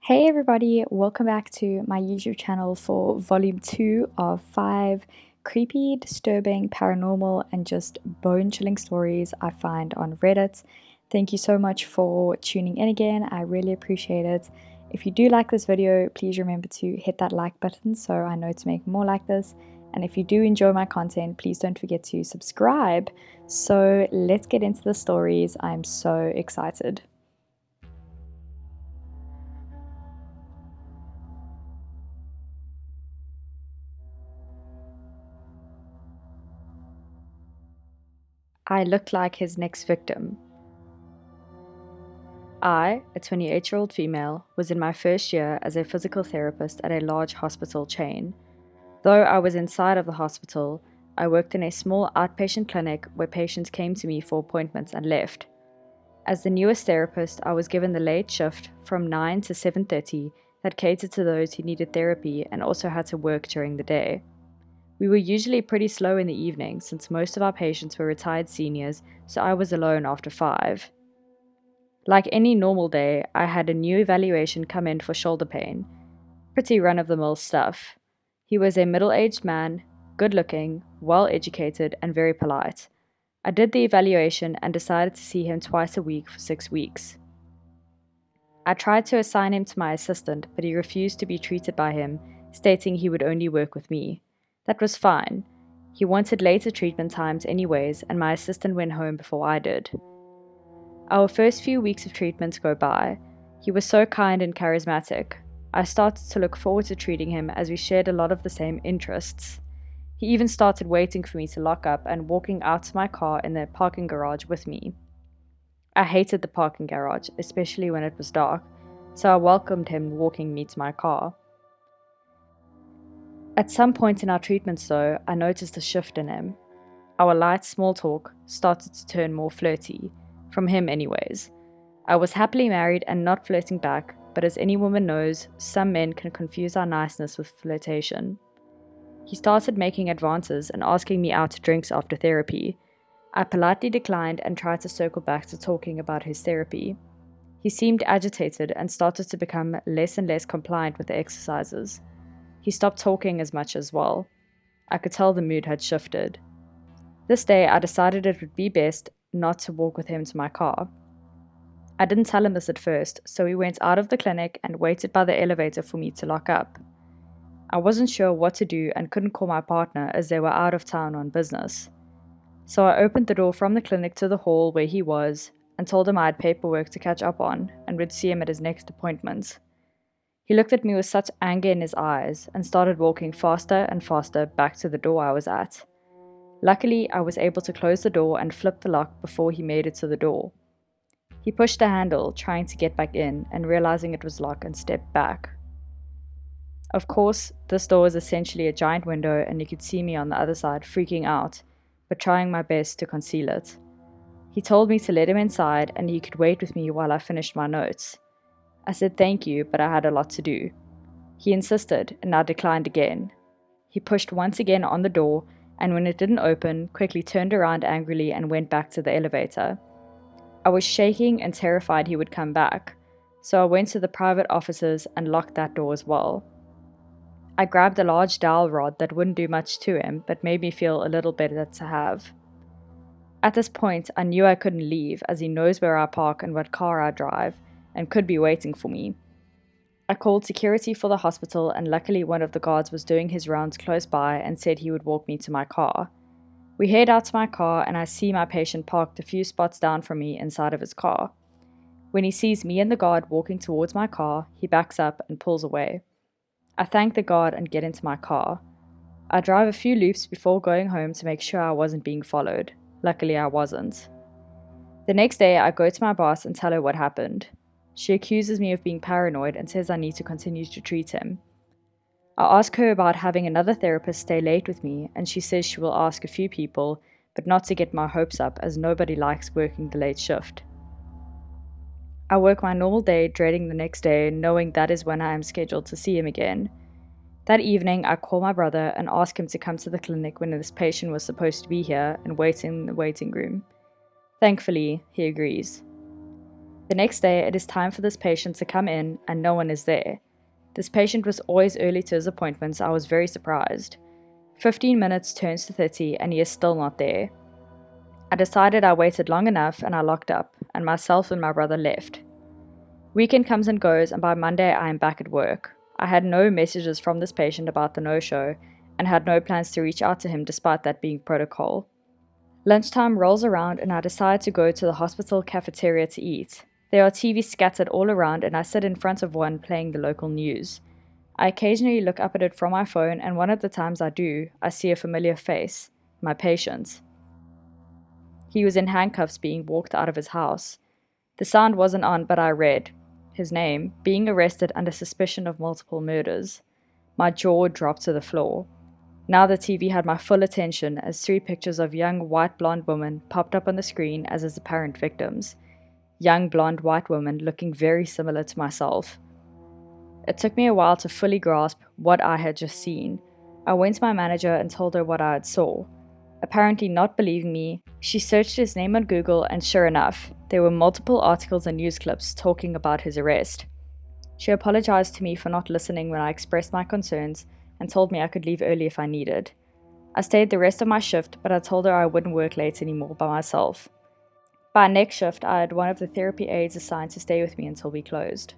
Hey everybody, welcome back to my YouTube channel for volume 2 of 5 creepy, disturbing, paranormal, and just bone-chilling stories I find on Reddit. Thank you so much for tuning in again, I really appreciate it. If you do like this video, please remember to hit that like button so I know to make more like this. And if you do enjoy my content, please don't forget to subscribe. So let's get into the stories, I'm so excited. I looked like his next victim. I, a 28-year-old female, was in my first year as a physical therapist at a large hospital chain. Though I was inside of the hospital, I worked in a small outpatient clinic where patients came to me for appointments and left. As the newest therapist, I was given the late shift from 9 to 7:30 that catered to those who needed therapy and also had to work during the day. We were usually pretty slow in the evening since most of our patients were retired seniors, so I was alone after 5. Like any normal day, I had a new evaluation come in for shoulder pain. Pretty run-of-the-mill stuff. He was a middle-aged man, good-looking, well-educated, and very polite. I did the evaluation and decided to see him twice a week for 6 weeks. I tried to assign him to my assistant, but he refused to be treated by him, stating he would only work with me. That was fine. He wanted later treatment times anyways, and my assistant went home before I did. Our first few weeks of treatments go by. He was so kind and charismatic. I started to look forward to treating him as we shared a lot of the same interests. He even started waiting for me to lock up and walking out to my car in the parking garage with me. I hated the parking garage, especially when it was dark, so I welcomed him walking me to my car. At some point in our treatments though, I noticed a shift in him. Our light small talk started to turn more flirty. From him anyways. I was happily married and not flirting back, but as any woman knows, some men can confuse our niceness with flirtation. He started making advances and asking me out to drinks after therapy. I politely declined and tried to circle back to talking about his therapy. He seemed agitated and started to become less and less compliant with the exercises. He stopped talking as much as well. I could tell the mood had shifted. This day I decided it would be best not to walk with him to my car. I didn't tell him this at first, so we went out of the clinic and waited by the elevator for me to lock up. I wasn't sure what to do and couldn't call my partner as they were out of town on business. So I opened the door from the clinic to the hall where he was and told him I had paperwork to catch up on and would see him at his next appointment. He looked at me with such anger in his eyes and started walking faster and faster back to the door I was at. Luckily, I was able to close the door and flip the lock before he made it to the door. He pushed the handle, trying to get back in, and realizing it was locked and stepped back. Of course, this door was essentially a giant window and you could see me on the other side freaking out, but trying my best to conceal it. He told me to let him inside and he could wait with me while I finished my notes. I said thank you, but I had a lot to do. He insisted, and I declined again. He pushed once again on the door, and when it didn't open, quickly turned around angrily and went back to the elevator. I was shaking and terrified he would come back, so I went to the private offices and locked that door as well. I grabbed a large dowel rod that wouldn't do much to him, but made me feel a little better to have. At this point, I knew I couldn't leave, as he knows where I park and what car I drive, and could be waiting for me. I called security for the hospital and luckily one of the guards was doing his rounds close by and said he would walk me to my car. We head out to my car and I see my patient parked a few spots down from me inside of his car. When he sees me and the guard walking towards my car, he backs up and pulls away. I thank the guard and get into my car. I drive a few loops before going home to make sure I wasn't being followed. Luckily I wasn't. The next day I go to my boss and tell her what happened. She accuses me of being paranoid and says I need to continue to treat him. I ask her about having another therapist stay late with me, and she says she will ask a few people, but not to get my hopes up as nobody likes working the late shift. I work my normal day, dreading the next day, knowing that is when I am scheduled to see him again. That evening, I call my brother and ask him to come to the clinic when this patient was supposed to be here and wait in the waiting room. Thankfully, he agrees. The next day, it is time for this patient to come in, and no one is there. This patient was always early to his appointments. I was very surprised. 15 minutes turns to 30, and he is still not there. I decided I waited long enough, and I locked up, and myself and my brother left. Weekend comes and goes, and by Monday I am back at work. I had no messages from this patient about the no-show, and had no plans to reach out to him despite that being protocol. Lunchtime rolls around, and I decide to go to the hospital cafeteria to eat. There are TVs scattered all around, and I sit in front of one playing the local news. I occasionally look up at it from my phone, and one of the times I do, I see a familiar face, my patient. He was in handcuffs being walked out of his house. The sound wasn't on, but I read his name, being arrested under suspicion of multiple murders. My jaw dropped to the floor. Now the TV had my full attention as 3 pictures of young white blonde women popped up on the screen as his apparent victims. Young blonde white women looking very similar to myself. It took me a while to fully grasp what I had just seen. I went to my manager and told her what I had saw. Apparently not believing me, she searched his name on Google, and sure enough, there were multiple articles and news clips talking about his arrest. She apologized to me for not listening when I expressed my concerns and told me I could leave early if I needed. I stayed the rest of my shift, but I told her I wouldn't work late anymore by myself. By next shift, I had one of the therapy aides assigned to stay with me until we closed.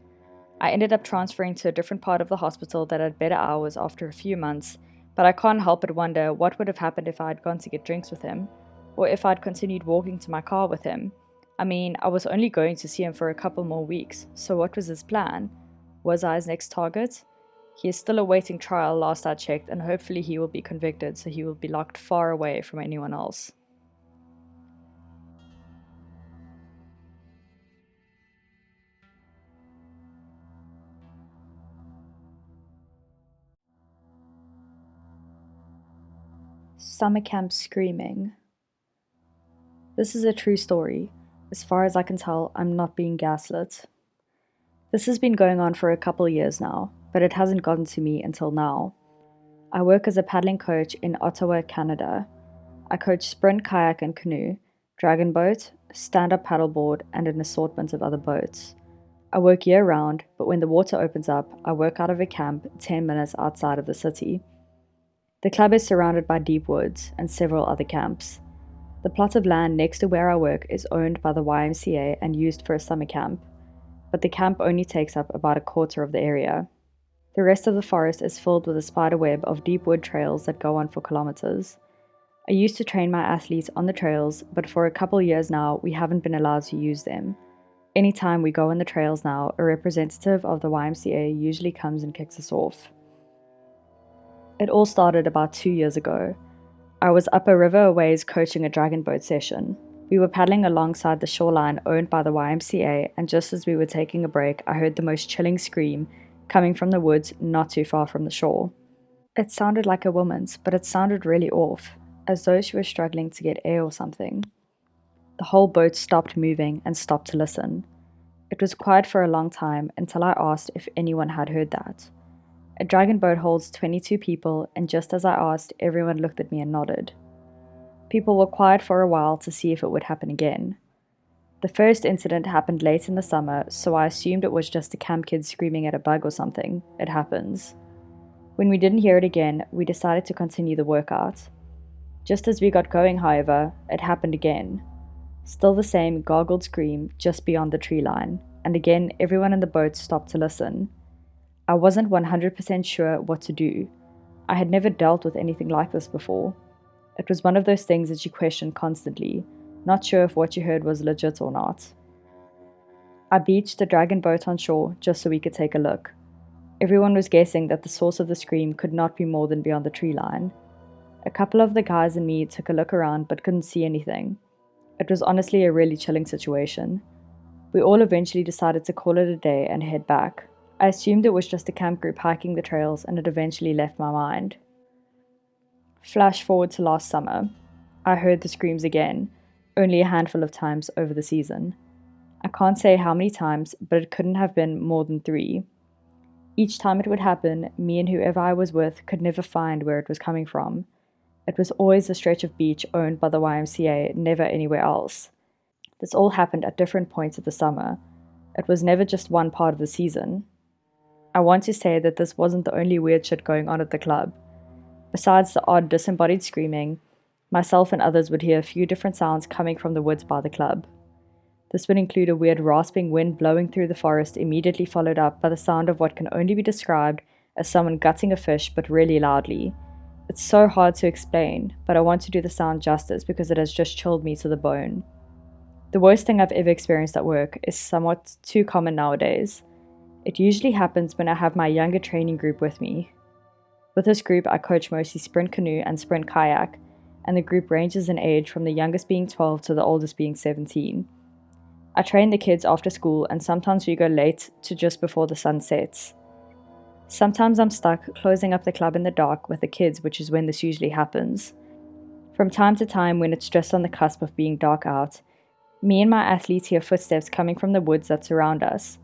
I ended up transferring to a different part of the hospital that had better hours after a few months, but I can't help but wonder what would have happened if I had gone to get drinks with him, or if I'd continued walking to my car with him. I mean, I was only going to see him for a couple more weeks, so what was his plan? Was I his next target? He is still awaiting trial last I checked, and hopefully he will be convicted, so he will be locked far away from anyone else. Summer camp screaming. This is a true story. As far as I can tell, I'm not being gaslit. This has been going on for a couple years now, but it hasn't gotten to me until now. I work as a paddling coach in Ottawa, Canada. I coach sprint, kayak, and canoe, dragon boat, stand-up paddleboard, and an assortment of other boats. I work year-round, but when the water opens up, I work out of a camp 10 minutes outside of the city. The club is surrounded by deep woods and several other camps. The plot of land next to where I work is owned by the YMCA and used for a summer camp, but the camp only takes up about a quarter of the area. The rest of the forest is filled with a spider web of deep wood trails that go on for kilometers. I used to train my athletes on the trails, but for a couple years now, we haven't been allowed to use them. Anytime we go on the trails now, a representative of the YMCA usually comes and kicks us off. It all started about 2 years ago. I was up a river a ways coaching a dragon boat session. We were paddling alongside the shoreline owned by the YMCA, and just as we were taking a break, I heard the most chilling scream coming from the woods not too far from the shore. It sounded like a woman's, but it sounded really off, as though she was struggling to get air or something. The whole boat stopped moving and stopped to listen. It was quiet for a long time until I asked if anyone had heard that. A dragon boat holds 22 people, and just as I asked, everyone looked at me and nodded. People were quiet for a while to see if it would happen again. The first incident happened late in the summer, so I assumed it was just a camp kid screaming at a bug or something. It happens. When we didn't hear it again, we decided to continue the workout. Just as we got going, however, it happened again. Still the same gargled scream just beyond the tree line, and again everyone in the boat stopped to listen. I wasn't 100% sure what to do. I had never dealt with anything like this before. It was one of those things that you question constantly, not sure if what you heard was legit or not. I beached the dragon boat on shore just so we could take a look. Everyone was guessing that the source of the scream could not be more than beyond the tree line. A couple of the guys and me took a look around but couldn't see anything. It was honestly a really chilling situation. We all eventually decided to call it a day and head back. I assumed it was just a camp group hiking the trails, and it eventually left my mind. Flash forward to last summer. I heard the screams again, only a handful of times over the season. I can't say how many times, but it couldn't have been more than 3. Each time it would happen, me and whoever I was with could never find where it was coming from. It was always a stretch of beach owned by the YMCA, never anywhere else. This all happened at different points of the summer. It was never just one part of the season. I want to say that this wasn't the only weird shit going on at the club. Besides the odd disembodied screaming, myself and others would hear a few different sounds coming from the woods by the club. This would include a weird rasping wind blowing through the forest, immediately followed up by the sound of what can only be described as someone gutting a fish, but really loudly. It's so hard to explain, but I want to do the sound justice because it has just chilled me to the bone. The worst thing I've ever experienced at work is somewhat too common nowadays. It usually happens when I have my younger training group with me. With this group, I coach mostly sprint canoe and sprint kayak, and the group ranges in age from the youngest being 12 to the oldest being 17. I train the kids after school, and sometimes we go late to just before the sun sets. Sometimes I'm stuck closing up the club in the dark with the kids, which is when this usually happens. From time to time, when it's just on the cusp of being dark out, me and my athletes hear footsteps coming from the woods that surround us.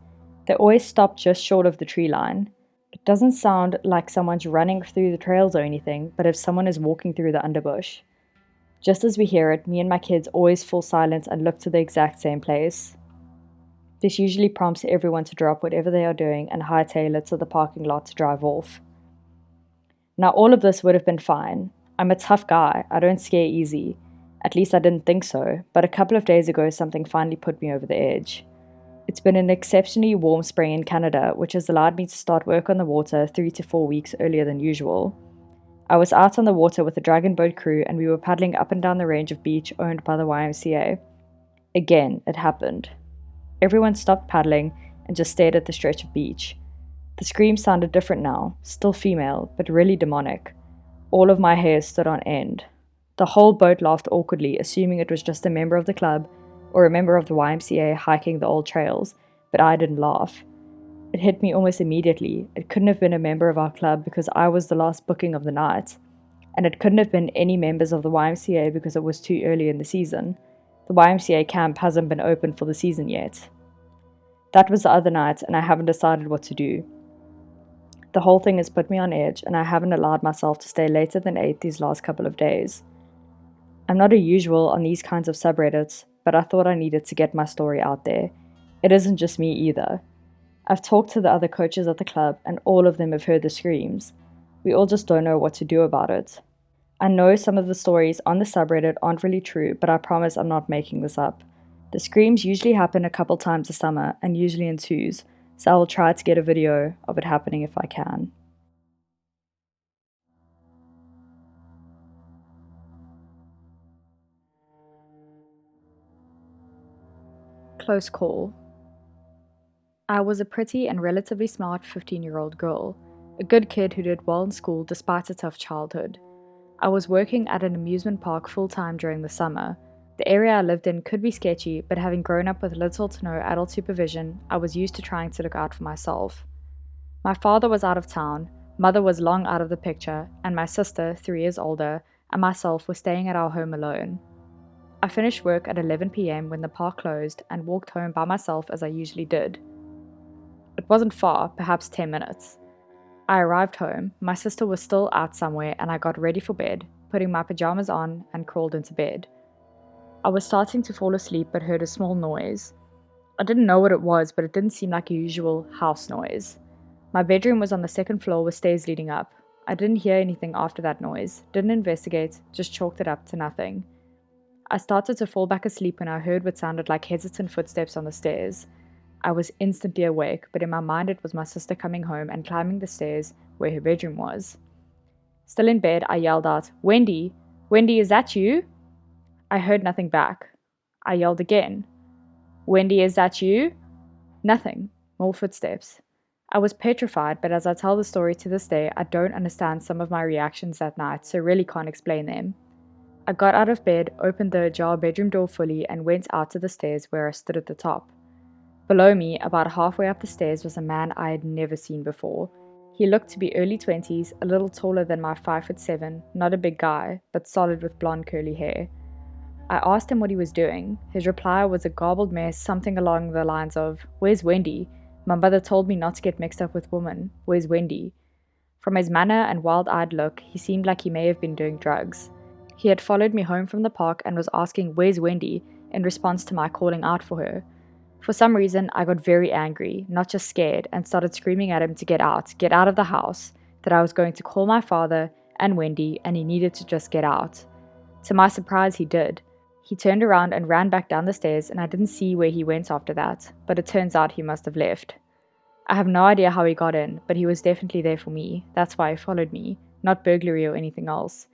They always stop just short of the tree line. It doesn't sound like someone's running through the trails or anything, but if someone is walking through the underbush. Just as we hear it, me and my kids always fall silent and look to the exact same place. This usually prompts everyone to drop whatever they are doing and hightail it to the parking lot to drive off. Now, all of this would have been fine. I'm a tough guy, I don't scare easy. At least I didn't think so, but a couple of days ago something finally put me over the edge. It's been an exceptionally warm spring in Canada, which has allowed me to start work on the water 3 to 4 weeks earlier than usual. I was out on the water with the dragon boat crew and we were paddling up and down the range of beach owned by the YMCA. Again, it happened. Everyone stopped paddling and just stared at the stretch of beach. The screams sounded different now, still female, but really demonic. All of my hair stood on end. The whole boat laughed awkwardly, assuming it was just a member of the club or a member of the YMCA hiking the old trails, but I didn't laugh. It hit me almost immediately. It couldn't have been a member of our club because I was the last booking of the night, and it couldn't have been any members of the YMCA because it was too early in the season. The YMCA camp hasn't been open for the season yet. That was the other night, and I haven't decided what to do. The whole thing has put me on edge, and I haven't allowed myself to stay later than 8 these last couple of days. I'm not a usual on these kinds of subreddits, but I thought I needed to get my story out there. It isn't just me either. I've talked to the other coaches at the club, and all of them have heard the screams. We all just don't know what to do about it. I know some of the stories on the subreddit aren't really true, but I promise I'm not making this up. The screams usually happen a couple times a summer, and usually in twos, so I will try to get a video of it happening if I can. Close call. I was a pretty and relatively smart 15-year-old girl, a good kid who did well in school despite a tough childhood. I was working at an amusement park full-time during the summer. The area I lived in could be sketchy, but having grown up with little to no adult supervision, I was used to trying to look out for myself. My father was out of town, mother was long out of the picture, and my sister, 3 years older, and myself were staying at our home alone. I finished work at 11 p.m. when the park closed and walked home by myself as I usually did. It wasn't far, perhaps 10 minutes. I arrived home, my sister was still out somewhere, and I got ready for bed, putting my pajamas on and crawled into bed. I was starting to fall asleep but heard a small noise. I didn't know what it was, but it didn't seem like a usual house noise. My bedroom was on the second floor with stairs leading up. I didn't hear anything after that noise, didn't investigate, just chalked it up to nothing. I started to fall back asleep when I heard what sounded like hesitant footsteps on the stairs. I was instantly awake, but in my mind it was my sister coming home and climbing the stairs where her bedroom was. Still in bed, I yelled out, "Wendy! Wendy, is that you?" I heard nothing back. I yelled again. "Wendy, is that you?" Nothing. More footsteps. I was petrified, but as I tell the story to this day, I don't understand some of my reactions that night, so really can't explain them. I got out of bed, opened the ajar bedroom door fully, and went out to the stairs where I stood at the top. Below me, about halfway up the stairs, was a man I had never seen before. He looked to be early 20s, a little taller than my 5'7", not a big guy, but solid with blonde curly hair. I asked him what he was doing. His reply was a garbled mess, something along the lines of, "Where's Wendy? My mother told me not to get mixed up with women. Where's Wendy?" From his manner and wild-eyed look, he seemed like he may have been doing drugs. He had followed me home from the park and was asking, "Where's Wendy?" in response to my calling out for her. For some reason, I got very angry, not just scared, and started screaming at him to get out of the house, that I was going to call my father and Wendy and he needed to just get out. To my surprise, he did. He turned around and ran back down the stairs, and I didn't see where he went after that, but it turns out he must have left. I have no idea how he got in, but he was definitely there for me. That's why he followed me, not burglary or anything else.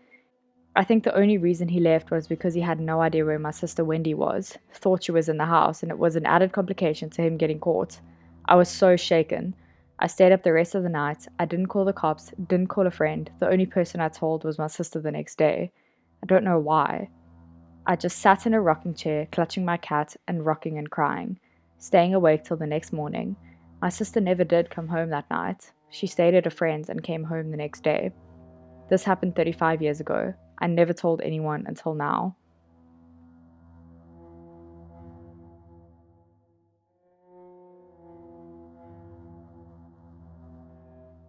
I think the only reason he left was because he had no idea where my sister Wendy was, thought she was in the house, and it was an added complication to him getting caught. I was so shaken. I stayed up the rest of the night. I didn't call the cops, didn't call a friend. The only person I told was my sister the next day. I don't know why. I just sat in a rocking chair, clutching my cat and rocking and crying, staying awake till the next morning. My sister never did come home that night. She stayed at a friend's and came home the next day. This happened 35 years ago. I never told anyone until now.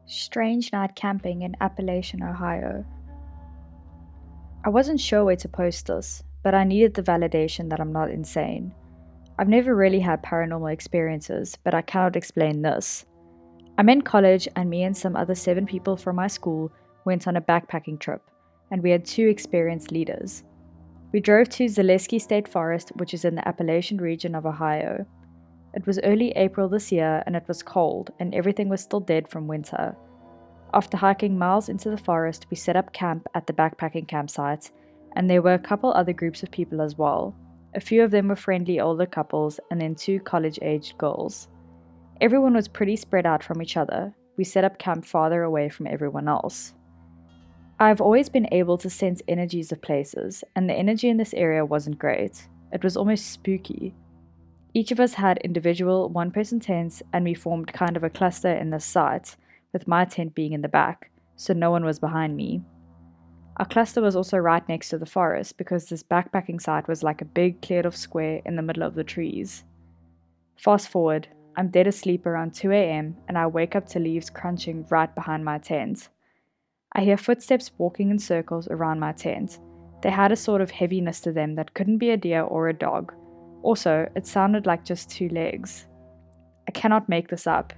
Strange night camping in Appalachian, Ohio. I wasn't sure where to post this, but I needed the validation that I'm not insane. I've never really had paranormal experiences, but I cannot explain this. I'm in college, and me and some other 7 people from my school went on a backpacking trip, and we had 2 experienced leaders. We drove to Zaleski State Forest, which is in the Appalachian region of Ohio. It was early April this year, and it was cold, and everything was still dead from winter. After hiking miles into the forest, we set up camp at the backpacking campsite, and there were a couple other groups of people as well. A few of them were friendly older couples, and then 2 college-aged girls. Everyone was pretty spread out from each other. We set up camp farther away from everyone else. I've always been able to sense energies of places, and the energy in this area wasn't great. It was almost spooky. Each of us had individual one-person tents, and we formed kind of a cluster in this site, with my tent being in the back, so no one was behind me. Our cluster was also right next to the forest because this backpacking site was like a big cleared-off square in the middle of the trees. Fast forward, I'm dead asleep around 2 a.m. and I wake up to leaves crunching right behind my tent. I hear footsteps walking in circles around my tent. They had a sort of heaviness to them that couldn't be a deer or a dog. Also, it sounded like just 2 legs. I cannot make this up.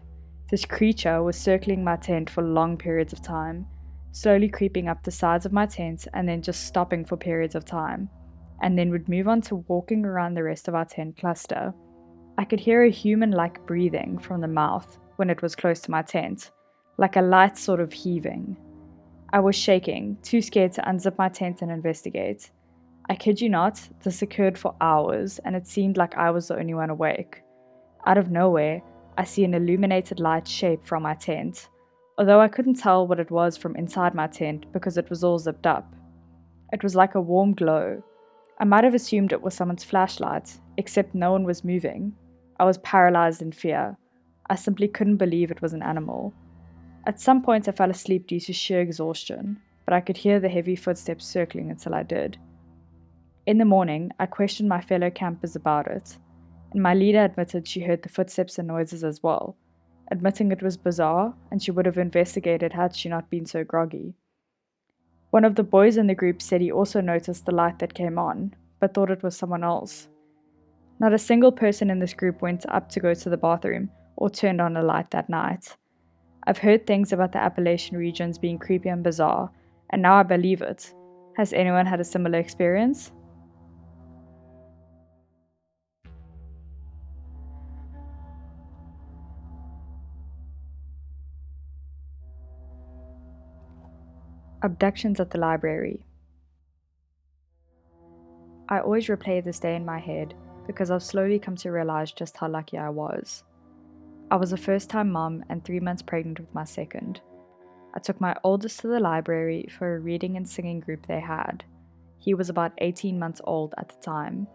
This creature was circling my tent for long periods of time, slowly creeping up the sides of my tent and then just stopping for periods of time, and then would move on to walking around the rest of our tent cluster. I could hear a human-like breathing from the mouth when it was close to my tent, like a light sort of heaving. I was shaking, too scared to unzip my tent and investigate. I kid you not, this occurred for hours, and it seemed like I was the only one awake. Out of nowhere, I see an illuminated light shape from my tent, although I couldn't tell what it was from inside my tent because it was all zipped up. It was like a warm glow. I might have assumed it was someone's flashlight, except no one was moving. I was paralyzed in fear. I simply couldn't believe it was an animal. At some point I fell asleep due to sheer exhaustion, but I could hear the heavy footsteps circling until I did. In the morning, I questioned my fellow campers about it, and my leader admitted she heard the footsteps and noises as well, admitting it was bizarre and she would have investigated had she not been so groggy. One of the boys in the group said he also noticed the light that came on, but thought it was someone else. Not a single person in this group went up to go to the bathroom or turned on a light that night. I've heard things about the Appalachian regions being creepy and bizarre, and now I believe it. Has anyone had a similar experience? Abductions at the library. I always replay this day in my head because I've slowly come to realize just how lucky I was. I was a first-time mom and 3 months pregnant with my second. I took my oldest to the library for a reading and singing group they had. He was about 18 months old at the time.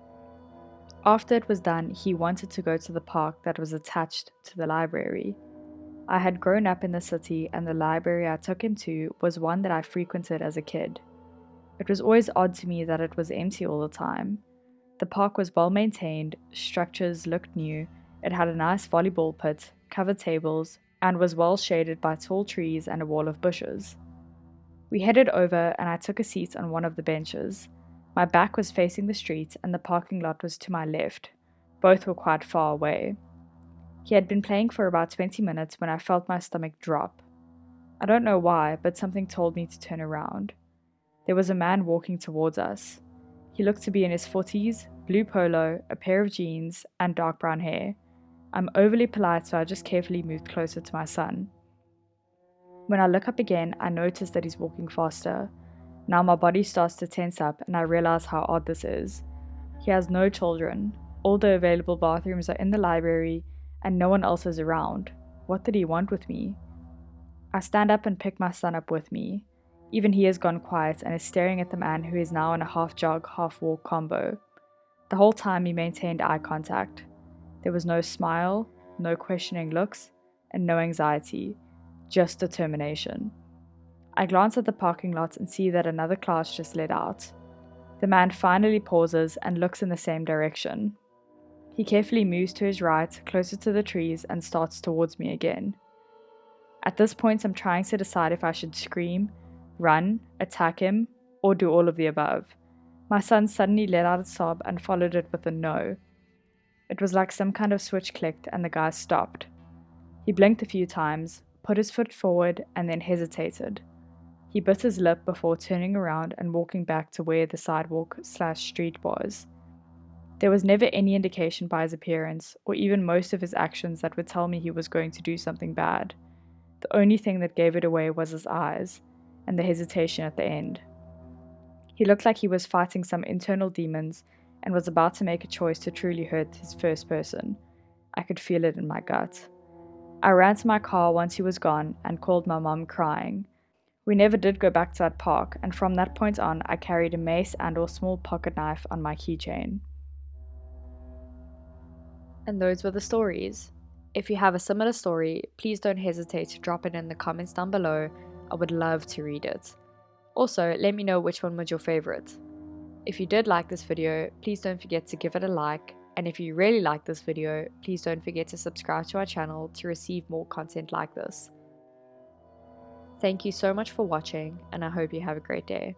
After it was done, he wanted to go to the park that was attached to the library. I had grown up in the city, and the library I took him to was one that I frequented as a kid. It was always odd to me that it was empty all the time. The park was well maintained, structures looked new, it had a nice volleyball pit, covered tables, and was well shaded by tall trees and a wall of bushes. We headed over and I took a seat on one of the benches. My back was facing the street and the parking lot was to my left. Both were quite far away. He had been playing for about 20 minutes when I felt my stomach drop. I don't know why, but something told me to turn around. There was a man walking towards us. He looked to be in his 40s, blue polo, a pair of jeans, and dark brown hair. I'm overly polite, so I just carefully moved closer to my son. When I look up again, I notice that he's walking faster. Now my body starts to tense up, and I realize how odd this is. He has no children. All the available bathrooms are in the library, and no one else is around. What did he want with me? I stand up and pick my son up with me. Even he has gone quiet and is staring at the man who is now in a half-jog, half-walk combo. The whole time he maintained eye contact. There was no smile, no questioning looks, and no anxiety, just determination. I glance at the parking lot and see that another class just let out. The man finally pauses and looks in the same direction. He carefully moves to his right, closer to the trees, and starts towards me again. At this point, I'm trying to decide if I should scream, run, attack him, or do all of the above. My son suddenly let out a sob and followed it with a no. It was like some kind of switch clicked and the guy stopped. He blinked a few times, put his foot forward, and then hesitated. He bit his lip before turning around and walking back to where the sidewalk/street was. There was never any indication by his appearance, or even most of his actions, that would tell me he was going to do something bad. The only thing that gave it away was his eyes, and the hesitation at the end. He looked like he was fighting some internal demons, and was about to make a choice to truly hurt his first person. I could feel it in my gut. I ran to my car once he was gone, and called my mom crying. We never did go back to that park, and from that point on, I carried a mace and/or small pocket knife on my keychain. And those were the stories. If you have a similar story, please don't hesitate to drop it in the comments down below. I would love to read it. Also, let me know which one was your favorite. If you did like this video, please don't forget to give it a like, and if you really like this video, please don't forget to subscribe to our channel to receive more content like this. Thank you so much for watching, and I hope you have a great day.